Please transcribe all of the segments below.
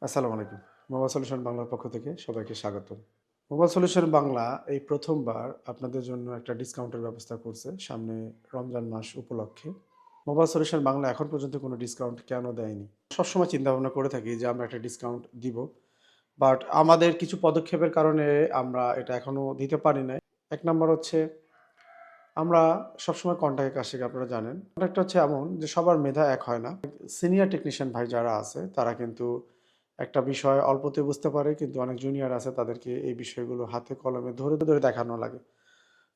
আসসালামু আলাইকুম। Mobile solution বাংলার পক্ষ থেকে সবাইকে স্বাগতম। মোবাইল সলিউশন বাংলা এই প্রথমবার আপনাদের জন্য একটা ডিসকাউন্টের ব্যবস্থা করছে সামনে রমজান মাস উপলক্ষে। মোবাইল সলিউশন বাংলা এখন পর্যন্ত কোনো ডিসকাউন্ট কেন দেয়নি? সবসময় চিন্তাভাবনা করে থাকি যে আমরা একটা ডিসকাউন্ট দিব। বাট আমাদের কিছু পদক্ষেপের কারণে আমরা এটা এখনো দিতে পারি নাই। ১ নাম্বার হচ্ছে আমরা সবসময় কন্টাক্টে কাজ শিখি আপনারা জানেন। কন্টাক্টটা হচ্ছে এমন যে সবার মেধা এক হয় না। সিনিয়র টেকনিশিয়ান ভাই যারা আছে তারা কিন্তু একটা বিষয় অল্পতে বুঝতে পারে কিন্তু অনেক জুনিয়র আছে তাদেরকে এই বিষয়গুলো হাতে কলমে ধরে দেখানো লাগে।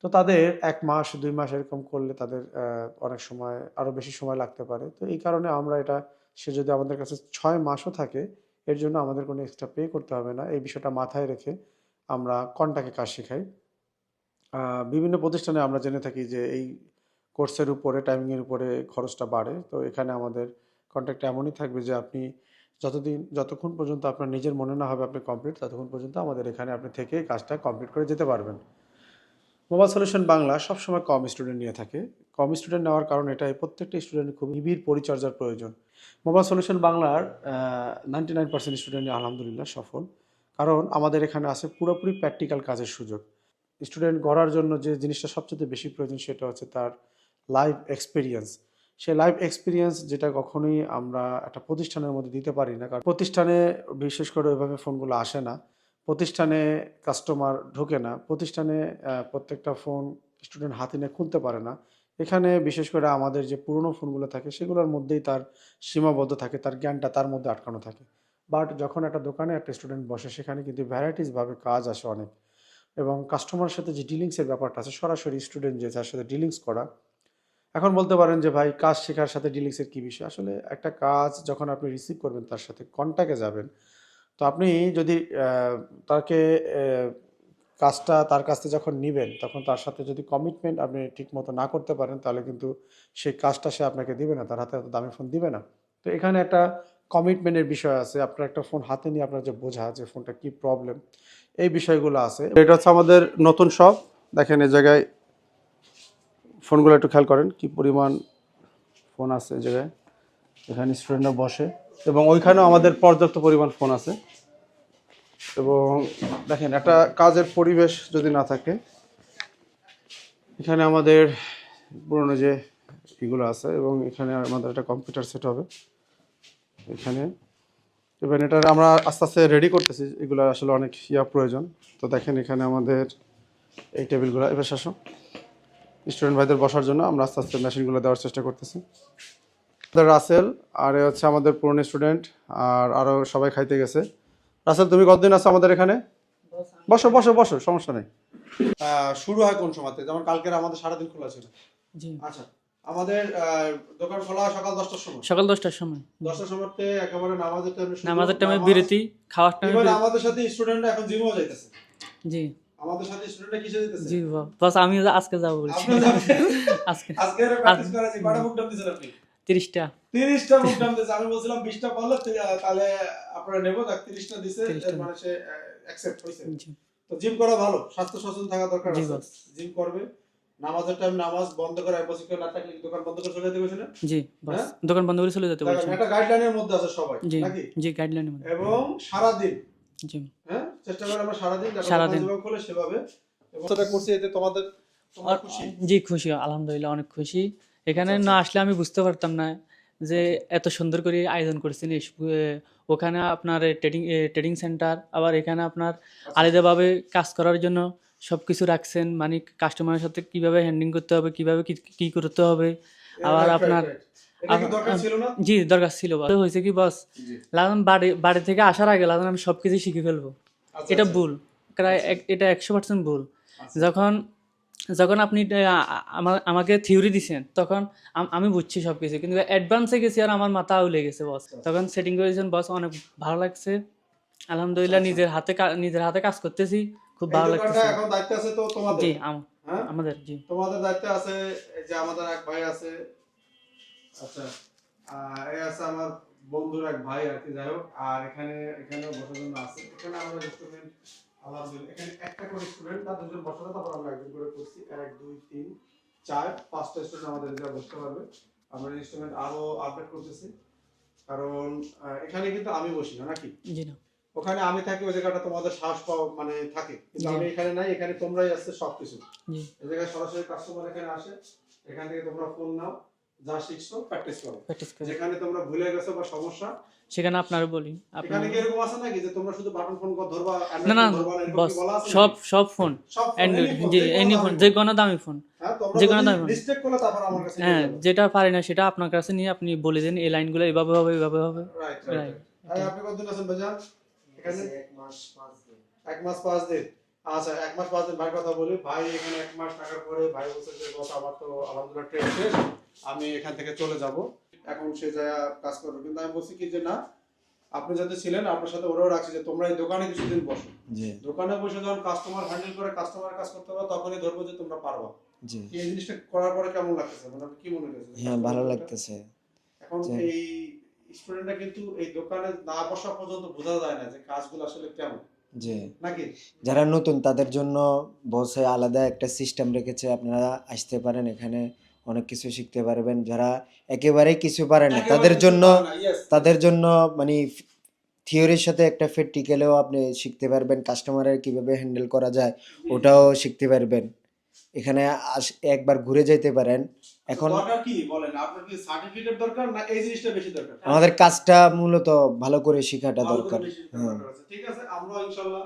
তো তাদের ১ মাস ২ মাস এরকম করলে তাদের অনেক সময় আরো বেশি সময় লাগতে পারে। তো এই কারণে আমরা এটা সে যদি আমাদের কাছে ৬ মাসও থাকে এর জন্য আমাদের কোনো এক্সট্রা পে করতে হবে না। এই বিষয়টা মাথায় রেখে আমরা কন্টাক্টে কাজ শিখাই। আ বিভিন্ন প্রতিষ্ঠানে আমরা জেনে থাকি যে এই কোর্সের উপরে টাইমিংয়ের উপরে খরচটা বাড়ে। তো এখানে আমাদের কন্ট্রাক্টটা এমনই থাকবে যে আপনি যতক্ষণ পর্যন্ত আপনার নিজের মনে না হবে আপনি কমপ্লিট ততক্ষণ পর্যন্ত আমাদের এখানে আপনি থেকে কাজটা কমপ্লিট করে যেতে পারবেন। মোবাইল সলিউশন বাংলা সবসময় কম স্টুডেন্ট নিয়ে থাকে। কম স্টুডেন্ট নেওয়ার কারণ এটাই প্রত্যেকটা স্টুডেন্টের খুব নিবিড় পরিচর্যার প্রয়োজন। মোবাইল সলিউশন বাংলার 99% স্টুডেন্টই আলহামদুলিল্লাহ সফল। কারণ আমাদের এখানে আছে পুরোপুরি প্র্যাকটিক্যাল কাজের সুযোগ। স্টুডেন্ট গড়ার জন্য যে জিনিসটা সবচাইতে বেশি প্রয়োজন সেটা হচ্ছে তার লাইফ এক্সপেরিয়েন্স। সে লাইফ এক্সপেরিয়েন্স যেটা কখনোই আমরা একটা প্রতিষ্ঠানের মধ্যে দিতে পারি না। কারণ প্রতিষ্ঠানে বিশেষ করে ওইভাবে ফোনগুলো আসে না। প্রতিষ্ঠানে কাস্টমার ঢোকে না। প্রতিষ্ঠানে প্রত্যেকটা ফোন স্টুডেন্ট হাতে নিয়ে খুলতে পারে না। এখানে বিশেষ করে আমাদের যে পুরনো ফোনগুলো থাকে সেগুলোর মধ্যেই তার সীমাবদ্ধ থাকে, তার জ্ঞানটা তার মধ্যে আটকানো থাকে। বাট যখন একটা দোকানে একটা স্টুডেন্ট বসে সেখানে কিন্তু ভ্যারাইটিসভাবে কাজ আসে অনেক। এবং কাস্টমারের সাথে যে ডিলিংসের ব্যাপারটা আছে সরাসরি স্টুডেন্ট যে যার সাথে ডিলিংস করা। এখন বলতে পারেন যে ভাই কাজ শেখার সাথে ডিলিংসের কী বিষয়? আসলে একটা কাজ যখন আপনি রিসিভ করবেন তার সাথে কনট্যাক্টে যাবেন, তো আপনি যদি তাকে কাজটা তার কাছ থেকে যখন নিবেন তখন তার সাথে যদি কমিটমেন্ট আপনি ঠিকমতো না করতে পারেন তাহলে কিন্তু সেই কাজটা সে আপনাকে দিবে না। তার হাতে এত দামি ফোন দিবে না। তো এখানে একটা কমিটমেন্টের বিষয় আছে। আপনার একটা ফোন হাতে নিয়ে আপনার যে বোঝা যে ফোনটা কি প্রবলেম এই বিষয়গুলো আছে। এটা হচ্ছে আমাদের নতুন শপ। দেখেন এই জায়গায় ফোনগুলো একটু খেয়াল করেন কি পরিমাণ ফোন আছে এই জায়গায়। এখানে স্টুডেন্টরা বসে এবং ওইখানেও আমাদের পর্যাপ্ত পরিমাণ ফোন আছে। এবং দেখেন একটা কাজের পরিবেশ যদি না থাকে এখানে আমাদের পুরনো যে এগুলো আছে এবং এখানে আমাদের একটা কম্পিউটার সেট হবে এখানে। এবং এটার আমরা আস্তে আস্তে রেডি করতেছি, এগুলো আসলে অনেক প্রয়োজন। তো দেখেন এখানে আমাদের এই টেবিলগুলো এবার আসো স্টুডেন্ট ভাইদের বসার জন্য আমরা আস্তে আস্তে মেশিনগুলো দেওয়ার চেষ্টা করতেছি। আমাদের রাসেল আর এ হচ্ছে আমাদের পুরনো স্টুডেন্ট আর আরও সবাই খাইতে গেছে। রাসেল তুমি কতদিন আছো আমাদের এখানে? বসো বসো বসো, সমস্যা নেই। শুরু হয় কোন সময়তে? যেমন কালকের আমাদের সারাদিন খোলা ছিল। জি আচ্ছা, আমাদের দোকান খোলা হয় সকাল 10টার সময়। সকাল 10টার সময় 10টার সময়তে একেবারে নামাজের টাইমে শুরু। নামাজের টাইমে নামাজ বিরতি, খাওয়ার টাইমে ইভেন বিরতি। আমাদের সাথে স্টুডেন্টরা এখন জিমও যাইতেছে। জি আমাদের সাথে স্টুডেন্টরা কিসে যাইতেছে? জি বস আমি আজকে যাবো বলছি। আপনারা যাবেন? আজকে আজকে এর প্র্যাকটিস করেছি। কয়টা বুক ডাউন দিয়েছেন আপনি? 30টা 30টা বুক ডাউন দিয়েছে। আমি বলছিলাম 20টা পারলে তাহলে আপনারা নেব। দেখ 30টা দিছে, 30টা এর মানে সে অ্যাকসেপ্ট হইছে। জি তো জিম করা ভালো, স্বাস্থ্য সচেতন থাকা দরকার জি আছে। বস জিম করবে, নামাজের টাইম নামাজ বন্ধ করে অ্যাপোসিকে না থাকলে দোকান বন্ধ করে চলে যেতে বলছেন না? জি বস হ্যাঁ, দোকান বন্ধ করে চলে যেতে দেখেন বলছেন। একটা গাইডলাইনের মধ্যে আছে সবাই জি নাকি? জি গাইডলাইনের মধ্যে। এবং সারাদিন জি হ্যাঁ চেষ্টা করে আমরা সারাদিন যাতে দোকান সারাদিন যেভাবে খোলে সেভাবে। এবং সেটা করছি এতে তোমরা খুশি? জি খুশি, আলহামদুলিল্লাহ অনেক খুশি। এখানে আচ্ছা না আচ্ছা আসলে আমি বুঝতে পারতাম না যে এত সুন্দর করে আয়োজন করেছেন। ওখানে আপনার ট্রেডিং ট্রেডিং সেন্টার, আবার এখানে আপনার আচ্ছা আলাদাভাবে কাজ করার জন্য সব কিছু রাখছেন, মানে কাস্টমারের সাথে কিভাবে হ্যান্ডলিং করতে হবে, কিভাবে কি করতে হবে। আবার রাইট রাইট আপনার রাইট। এটা কি দরকার ছিল না? জি দরকার ছিল বস। হয়েছে কি বস, জি লাগান বাড়ি থেকে আসার আগে লাগান আমি সব কিছু শিখে ফেলবো, আচ্ছা এটা আচ্ছা ভুল। আচ্ছা এটা 100% ভুল। আচ্ছা যখন যখন আপনি আমাকে থিওরি দিছেন তখন আমি বুঝছি সব কিছু, কিন্তু অ্যাডভান্সে গেছি আর আমার মাথা উলে গেছে বস। আচ্ছা তখন সেটিং করেছেন বস, অনেক ভালো লাগছে আচ্ছা আলহামদুলিল্লাহ। আচ্ছা। নিজের হাতে কাজ করতেছি, খুব এই ভালো দোকানটা লাগতেছে। এখন দায়িত্বে আছে তো তোমাদের? জি হ্যাঁ, আমাদের জি তোমাদের দায়িত্বে আছে। এই যে আমাদের এক ভাই আছে। আচ্ছা, এই আছে আমার বন্ধুর এক ভাই আর কি, যাই হোক। আর এখানেও বসার জন্য আছে। এখানে আমাদের স্টুডেন্ট আলহামদুলিল্লাহ এখানে একটা করে স্টুডেন্ট তার দুজন বসাতে, তারপর আমরা একজন করে করছি। 1 2 3 4 5টা স্টুডেন্ট আমাদের এখানে বসতে পারবে। আমরা ইনস্ট্রুমেন্ট আরো আপডেট করতেছি। কারণ এখানে কিন্তু আমি বসি না নাকি, জি না। ওখানে আমি থাকি, ওই জায়গাটা তোমাদের সাহস পাওয়া মানে থাকে, কিন্তু জি আমি না। এখানে নাই, এখানে তোমরাই আসছে সবকিছু। জি। এই জায়গায় সরাসরি কাস্টমার এখানে আসে, এখান থেকে তোমরা ফোন নাও, যা শিখছো প্র্যাকটিস করো। প্র্যাকটিস করে যেখানে তোমরা ভুলে গেছো বা সমস্যা, সেখানে আপনারও বলি, এখানে আপনার কি এরকম আছে নাকি যে তোমরা শুধু বাটন ফোন ধরবা, না অ্যান্ড্রয়েড না ফোন ধরবা না, এরকম কি বস, বলা আছে সব নাকি? সব ফোন সব ফোন, অ্যান্ড্রয়েড, এনি ফোন, জি যে কোনো এনি ফোন, দামি যে ফোন। কোনো দামি ফোন, হ্যাঁ, তোমরা যে কোনো যদি দামি ফোন। মিস্টেক করলে তারপর আমার কাছে নিয়ে হ্যাঁ, যাবে। যেটা পারি না সেটা আপনার কাছে নিয়ে আপনি বলে দেন এই লাইনগুলো এভাবে হবে, এভাবে হবে। Right right right. রাইট। আপনি কতদিন আছেন ভাইজান এখানে? 1 মাস 5 দিন। 1 মাস 5 দিন। আচ্ছা, 1 মাস 5 দিন ভাই কথা বলি। ভাই এখানে 1 মাস থাকার পরে ভাই বলছে যে বস আমার তো আলহামদুলিল্লাহ ট্রেন শেষ, আমি এখান থেকে চলে যাব, এখন সে যায় কাজ করবে। কিন্তু আমি বলছি কি যে না, আপনি যাতে ছিলেন আপনার সাথে ওরাও রাখছি যে তোমরা এই দোকানে কিছুদিন বসো, জি দোকানে বসে যখন কাস্টমার হ্যান্ডেল করে কাস্টমারের কাজ করতে পারো তখনই ধরবো যে তোমরা পারবা। জি এই জিনিসটা করার পরে কেমন লাগতেছে, মানে আপনি কি মনে হয়েছে হ্যাঁ, ভালো লাগতেছে এখন যে এই স্টুডেন্টরা কিন্তু এই দোকানে না বসা পর্যন্ত বোঝা যায় না যে কাজগুলো আসলে কেমন, যে নাকি? যারা নতুন তাদের জন্য বসে আলাদা একটা সিস্টেম রেখেছে, আপনারা আসতে পারেন, এখানে অনেক কিছু শিখতে পারবেন। যারা একেবারেই কিছু পারে না একেবারে তাদের কিছু জন্য পারে না, yes, yes। তাদের জন্য মানে থিওরির সাথে একটা প্র্যাকটিক্যালেও আপনি শিখতে পারবেন, কাস্টমারের কিভাবে হ্যান্ডেল করা যায় জি, ওটাও জি। শিখতে পারবেন। এখানে একবার ঘুরে যেতে পারেন। আচ্ছা, এখন দরকার কি বলেন, আপনার কি সার্টিফিকেট দরকার না এই জিনিসটা বেশি দরকার? আমাদের কাজটা মূলত ভালো করে শেখাটা ভালো করে দরকার। বেশি হ্যাঁ দরকার আছে। ঠিক আছে, আমরা ইনশাআল্লাহ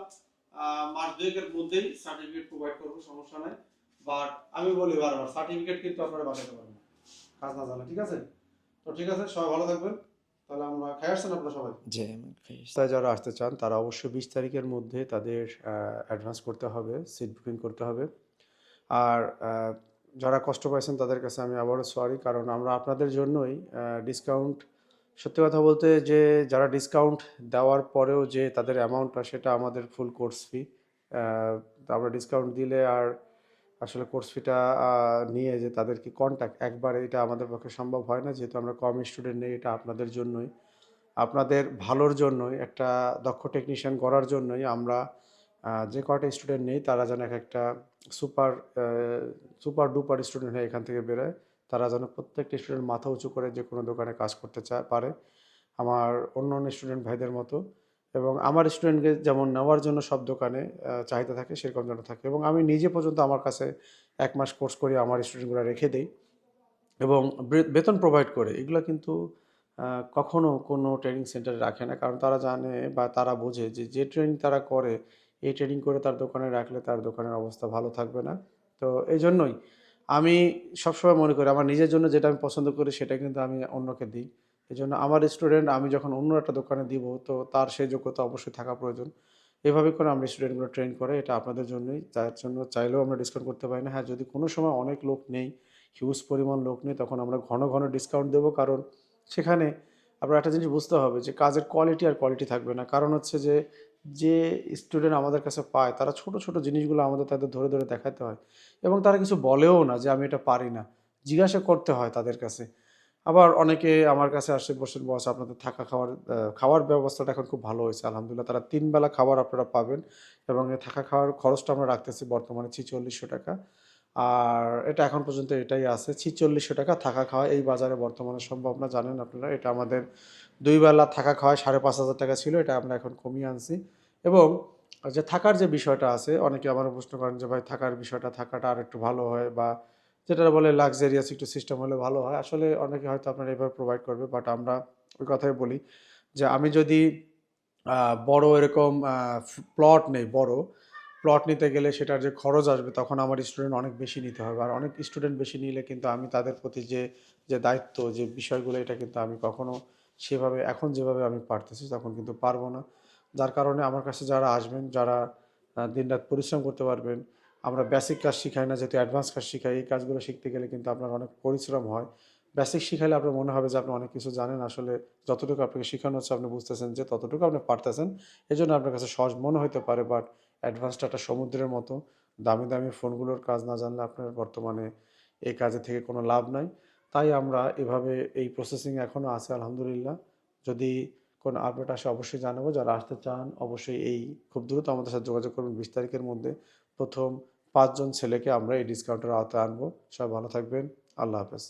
মাস দুয়েকের মধ্যেই সার্টিফিকেট প্রোভাইড করব, সমস্যা নাই। বাট আমি বলি বারবার, সার্টিফিকেট কিন্তু আপনারা বাঁচাতে পারবেন না কাজ না জানলে, ঠিক আছে? তো ঠিক আছে, সবাই ভালো থাকবেন। তাহলে আমরা খাই আসছেন আপনারা সবাই। যে তাই যারা আসতে চান তারা অবশ্যই 20 তারিখের মধ্যে তাদের অ্যাডভান্স করতে হবে, সিট বুকিং করতে হবে। আর যারা কষ্ট পাইছেন তাদের কাছে আমি আবারও সরি, কারণ আমরা আপনাদের জন্যই ডিসকাউন্ট, সত্যি কথা বলতে যে যারা ডিসকাউন্ট দেওয়ার পরেও যে তাদের অ্যামাউন্টটা সেটা আমাদের ফুল কোর্স ফি, আমরা ডিসকাউন্ট দিলে আর আসলে কোর্স ফিটা নিয়ে যে তাদেরকে কন্ট্যাক্ট একবারে এটা আমাদের পক্ষে সম্ভব হয় না, যেহেতু আমরা কম স্টুডেন্ট নেই, এটা আপনাদের জন্যই, আপনাদের ভালোর জন্যই, একটা দক্ষ টেকনিশিয়ান করার জন্যই আমরা যে কয়টা স্টুডেন্ট নেই তারা যেন এক একটা সুপার সুপার ডুপার স্টুডেন্ট হয়ে এখান থেকে বেরোয়, তারা যেন প্রত্যেকটা স্টুডেন্ট মাথা উঁচু করে যে কোনো দোকানে কাজ করতে পারে আমার অন্য অন্য স্টুডেন্ট ভাইদের মতো। এবং আমার স্টুডেন্টকে যেমন নেওয়ার জন্য সব দোকানে চাহিদা থাকে সেরকম যেন থাকে, এবং আমি নিজে পর্যন্ত আমার কাছে 1 মাস কোর্স করে আমার স্টুডেন্টগুলো রেখে দেই এবং বেতন প্রোভাইড করে। এগুলো কিন্তু কখনো কোনো ট্রেনিং সেন্টারে রাখে না, কারণ তারা জানে বা তারা বোঝে যে যে ট্রেনিং তারা করে, এই ট্রেনিং করে তার দোকানে রাখলে তার দোকানের অবস্থা ভালো থাকবে না। তো এই জন্যই আমি সবসময় মনে করি আমার নিজের জন্য যেটা আমি পছন্দ করি সেটা কিন্তু আমি অন্যকে দিই। এই জন্য আমার স্টুডেন্ট আমি যখন অন্য একটা দোকানে দিব তো তার সেই যোগ্যতা অবশ্যই থাকা প্রয়োজন। এভাবে করে আমরা স্টুডেন্টগুলো ট্রেন করে, এটা আপনাদের জন্যই, যার জন্য চাইলেও আমরা ডিসকাউন্ট করতে পারি না। হ্যাঁ, যদি কোনো সময় অনেক লোক নেই, হিউজ পরিমাণ লোক নেই, তখন আমরা ঘন ঘন ডিসকাউন্ট দেবো, কারণ সেখানে আপনার একটা জিনিস বুঝতে হবে যে কাজের কোয়ালিটি আর কোয়ালিটি থাকবে না। কারণ হচ্ছে যে যে স্টুডেন্ট আমাদের কাছে পায় তারা ছোট ছোট জিনিসগুলো আমাদের তাদের ধরে ধরে দেখাতে হয়, এবং তারা কিছু বলেও না যে আমি এটা পারি না, জিজ্ঞাসা করতে হয় তাদের কাছে। আবার অনেকে আমার কাছে আসে, বসেন বস আপনাদের থাকা খাওয়ার খাওয়ার ব্যবস্থাটা এখন খুব ভালো হয়েছে আলহামদুলিল্লাহ, তারা 3 বেলা খাবার আপনারা পাবেন, এবং এই থাকা খাওয়ার খরচটা আমরা রাখতেছি বর্তমানে 4600 টাকা। আর এটা এখন পর্যন্ত এটাই আছে, 4600 টাকা থাকা খাওয়া এই বাজারে বর্তমানে সম্ভব না, জানেন আপনারা। এটা আমাদের 2 বেলা থাকা খাওয়ায় 5500 টাকা ছিল, এটা আমরা এখন কমিয়ে আনছি। এবং যে থাকার যে বিষয়টা আছে, অনেকে আমার প্রশ্ন করেন যে ভাই থাকার বিষয়টা, থাকাটা আর একটু ভালো হয়, বা যেটা বলে লাক্সারিয়াস একটু সিস্টেম হলে ভালো হয়। আসলে অনেকে হয়তো আপনার এভাবে প্রোভাইড করবে, বাট আমরা ওই কথাই বলি যে আমি যদি বড় এরকম প্লট নেই, বড় প্লট নিতে গেলে সেটার যে খরচ আসবে তখন আমার স্টুডেন্ট অনেক বেশি নিতে হবে, আর অনেক স্টুডেন্ট বেশি নিলে কিন্তু আমি তাদের প্রতি যে যে দায়িত্ব যে বিষয়গুলো এটা কিন্তু আমি কখনো সেভাবে এখন যেভাবে আমি পারতেছি তখন কিন্তু পারবো না। যার কারণে আমার কাছে যারা আসবেন, যারা দিনরাত পরিশ্রম করতে পারবেন, আমরা বেসিক কাজ শিখাই না, যেহেতু অ্যাডভান্স কাজ শিখাই, এই কাজগুলো শিখতে গেলে কিন্তু আপনার অনেক পরিশ্রম হয়। বেসিক শিখাইলে আপনার মনে হবে যে আপনি অনেক কিছু জানেন, আসলে যতটুকু আপনাকে শেখানো হচ্ছে আপনি বুঝতেছেন যে ততটুকু আপনি পারতেছেন, এই জন্য আপনার কাছে সহজ মনে হতে পারে। বাট অ্যাডভান্সটা একটা সমুদ্রের মতো, দামি দামি ফোনগুলোর কাজ না জানলে আপনার বর্তমানে এই কাজে থেকে কোনো লাভ নাই। তাই আমরা এভাবে এই প্রসেসিং এখনও আছে আলহামদুলিল্লাহ। যদি কোনো আপডেট আসে অবশ্যই জানাবো, যারা আসতে চান অবশ্যই এই খুব দ্রুত আমাদের সাথে যোগাযোগ করবেন। 20 তারিখের মধ্যে প্রথম 5 জন ছেলেকে আমরা এই ডিসকাউন্টের আওতায় আনবো। সবাই ভালো থাকবেন, আল্লাহ হাফেজ।